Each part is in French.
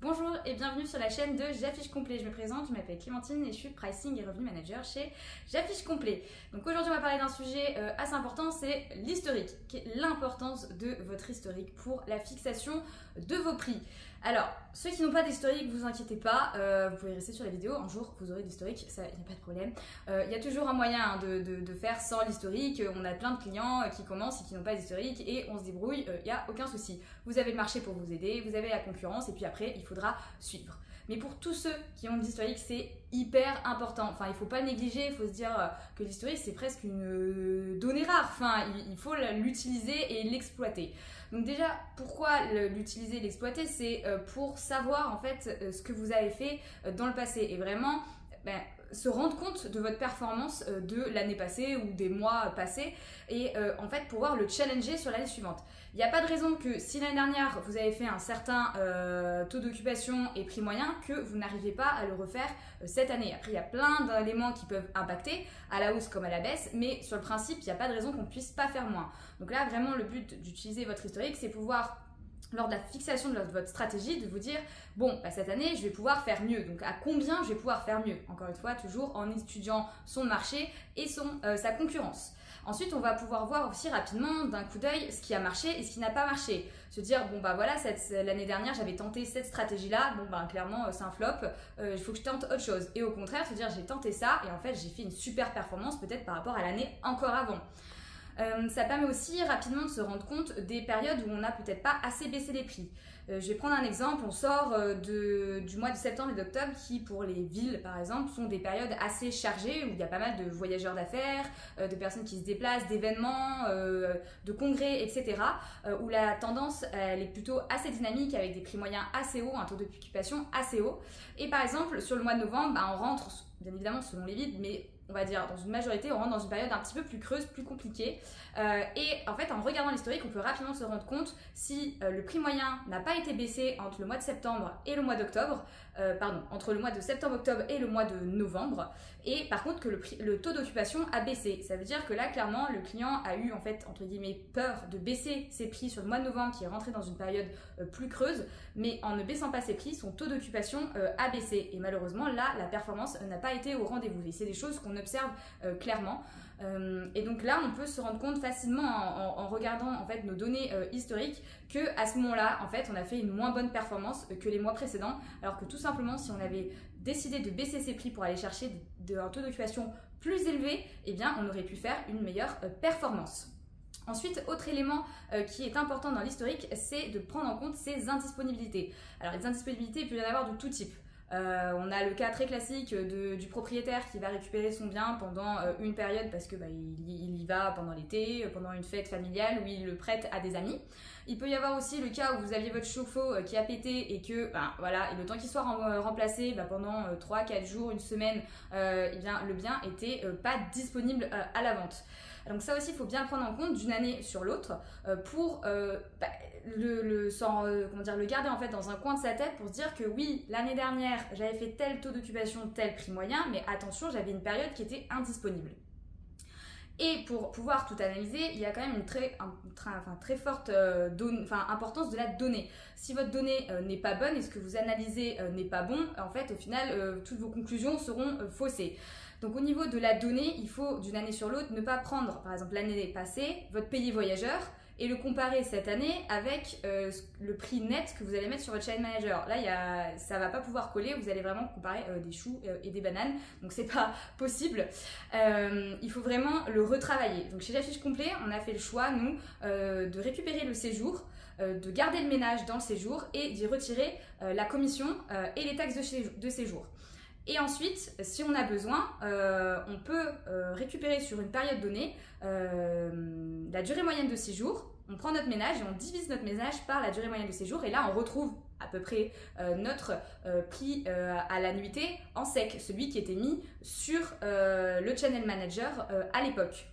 Bonjour et bienvenue sur la chaîne de J'affiche complet. Je me présente, je m'appelle Clémentine et je suis Pricing et Revenu Manager chez J'affiche complet. Donc aujourd'hui on va parler d'un sujet assez important, c'est l'historique, l'importance de votre historique pour la fixation de vos prix. Alors, ceux qui n'ont pas d'historique, vous inquiétez pas, vous pouvez rester sur la vidéo, un jour vous aurez d'historique, ça, il n'y a pas de problème. Il y a toujours un moyen de faire sans l'historique, on a plein de clients qui commencent et qui n'ont pas d'historique et on se débrouille, il n'y a aucun souci. Vous avez le marché pour vous aider, vous avez la concurrence et puis après il faudra suivre. Mais pour tous ceux qui ont de l'historique, c'est hyper important. Enfin, il ne faut pas le négliger, il faut se dire que l'historique, c'est presque une donnée rare. Enfin, il faut l'utiliser et l'exploiter. Donc déjà, pourquoi l'utiliser et l'exploiter? C'est pour savoir en fait ce que vous avez fait dans le passé. Et vraiment, se rendre compte de votre performance de l'année passée ou des mois passés et en fait pouvoir le challenger sur l'année suivante. Il n'y a pas de raison que si l'année dernière vous avez fait un certain taux d'occupation et prix moyen que vous n'arrivez pas à le refaire cette année. Après il y a plein d'éléments qui peuvent impacter à la hausse comme à la baisse, mais sur le principe il n'y a pas de raison qu'on ne puisse pas faire moins. Donc là vraiment le but d'utiliser votre historique, c'est pouvoir lors de la fixation de votre stratégie, de vous dire bon, cette année, je vais pouvoir faire mieux. Donc, à combien je vais pouvoir faire mieux? Encore une fois, toujours en étudiant son marché et sa concurrence. Ensuite, on va pouvoir voir aussi rapidement d'un coup d'œil ce qui a marché et ce qui n'a pas marché. Se dire, bon, bah voilà, l'année dernière, j'avais tenté cette stratégie-là. Bon, bah clairement, c'est un flop. Il faut que je tente autre chose. Et au contraire, se dire, j'ai tenté ça et en fait, j'ai fait une super performance peut-être par rapport à l'année encore avant. Ça permet aussi rapidement de se rendre compte des périodes où on n'a peut-être pas assez baissé les prix. Je vais prendre un exemple, on sort du mois de septembre et d'octobre qui pour les villes par exemple sont des périodes assez chargées où il y a pas mal de voyageurs d'affaires, de personnes qui se déplacent, d'événements, de congrès, etc. Où la tendance elle est plutôt assez dynamique avec des prix moyens assez hauts, un taux d'occupation assez haut. Et par exemple sur le mois de novembre, on rentre bien évidemment selon les villes, mais on va dire dans une majorité, on rentre dans une période un petit peu plus creuse, plus compliquée. Et en fait, en regardant l'historique, on peut rapidement se rendre compte si le prix moyen n'a pas été baissé entre le mois de septembre et le mois d'octobre, entre le mois de septembre-octobre et le mois de novembre, et par contre que le taux d'occupation a baissé. Ça veut dire que là, clairement, le client a eu en fait, entre guillemets, peur de baisser ses prix sur le mois de novembre qui est rentré dans une période plus creuse, mais en ne baissant pas ses prix, son taux d'occupation a baissé. Et malheureusement, là, la performance n'a pas été au rendez-vous. Et c'est des choses qu'on observe clairement. Et donc là, on peut se rendre compte facilement en regardant en fait nos données historiques que à ce moment-là, en fait, on a fait une moins bonne performance que les mois précédents, alors que tout simplement, si on avait décidé de baisser ses prix pour aller chercher un taux d'occupation plus élevé, eh bien, on aurait pu faire une meilleure performance. Ensuite, autre élément qui est important dans l'historique, c'est de prendre en compte ses indisponibilités. Alors, les indisponibilités, il peut y en avoir de tout type. On a le cas très classique du propriétaire qui va récupérer son bien pendant une période parce que il y va pendant l'été, pendant une fête familiale où il le prête à des amis. Il peut y avoir aussi le cas où vous aviez votre chauffe-eau qui a pété et que voilà, et le temps qu'il soit remplacé pendant 3-4 jours, une semaine, le bien était pas disponible à la vente. Donc ça aussi, il faut bien le prendre en compte d'une année sur l'autre pour le garder en fait dans un coin de sa tête pour se dire que oui, l'année dernière, j'avais fait tel taux d'occupation, tel prix moyen, mais attention, j'avais une période qui était indisponible. Et pour pouvoir tout analyser, il y a quand même une très forte importance de la donnée. Si votre donnée n'est pas bonne et ce que vous analysez n'est pas bon, en fait, au final, toutes vos conclusions seront faussées. Donc au niveau de la donnée, il faut d'une année sur l'autre ne pas prendre, par exemple l'année passée, votre payé voyageur et le comparer cette année avec le prix net que vous allez mettre sur votre channel manager. Là, ça ne va pas pouvoir coller, vous allez vraiment comparer des choux et des bananes, donc c'est pas possible. Il faut vraiment le retravailler. Donc chez J'affiche complet, on a fait le choix, nous, de récupérer le séjour, de garder le ménage dans le séjour et d'y retirer la commission et les taxes de séjour. Et ensuite, si on a besoin, on peut récupérer sur une période donnée la durée moyenne de séjour. On prend notre ménage et on divise notre ménage par la durée moyenne de séjour. Et là, on retrouve à peu près notre prix à la nuitée en sec, celui qui était mis sur le channel manager à l'époque.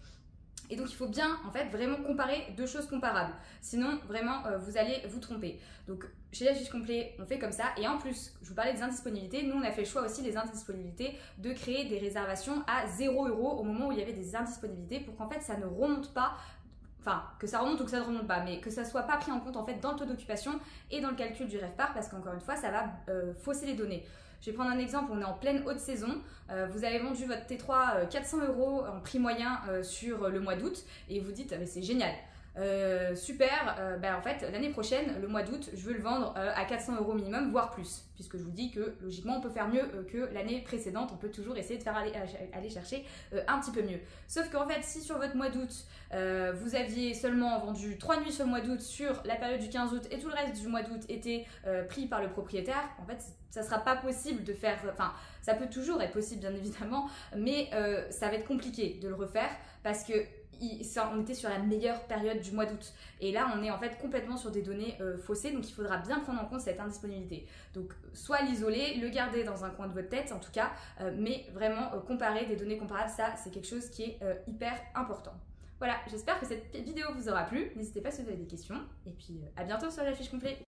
Et donc il faut bien en fait vraiment comparer deux choses comparables. Sinon vraiment vous allez vous tromper. Donc chez J'affiche complet on fait comme ça. Et en plus je vous parlais des indisponibilités. Nous on a fait le choix aussi les indisponibilités de créer des réservations à 0 € au moment où il y avait des indisponibilités pour qu'en fait ça ne remonte pas enfin que ça remonte ou que ça ne remonte pas, mais que ça soit pas pris en compte en fait dans le taux d'occupation et dans le calcul du RevPAR, parce qu'encore une fois ça va fausser les données. Je vais prendre un exemple, on est en pleine haute saison, vous avez vendu votre T3 400 € en prix moyen sur le mois d'août et vous dites mais c'est génial. Super, en fait l'année prochaine, le mois d'août, je veux le vendre à 400 € minimum, voire plus, puisque je vous dis que logiquement on peut faire mieux que l'année précédente, on peut toujours essayer de faire aller chercher un petit peu mieux. Sauf qu'en fait, si sur votre mois d'août, vous aviez seulement vendu 3 nuits sur le mois d'août sur la période du 15 août et tout le reste du mois d'août était pris par le propriétaire, en fait ça sera pas possible de faire, enfin ça peut toujours être possible bien évidemment, mais ça va être compliqué de le refaire parce que on était sur la meilleure période du mois d'août et là on est en fait complètement sur des données faussées, donc il faudra bien prendre en compte cette indisponibilité. Donc soit l'isoler, le garder dans un coin de votre tête en tout cas, mais vraiment comparer des données comparables, ça c'est quelque chose qui est hyper important. Voilà, j'espère que cette vidéo vous aura plu, n'hésitez pas si vous avez des questions et puis à bientôt sur la fiche complète.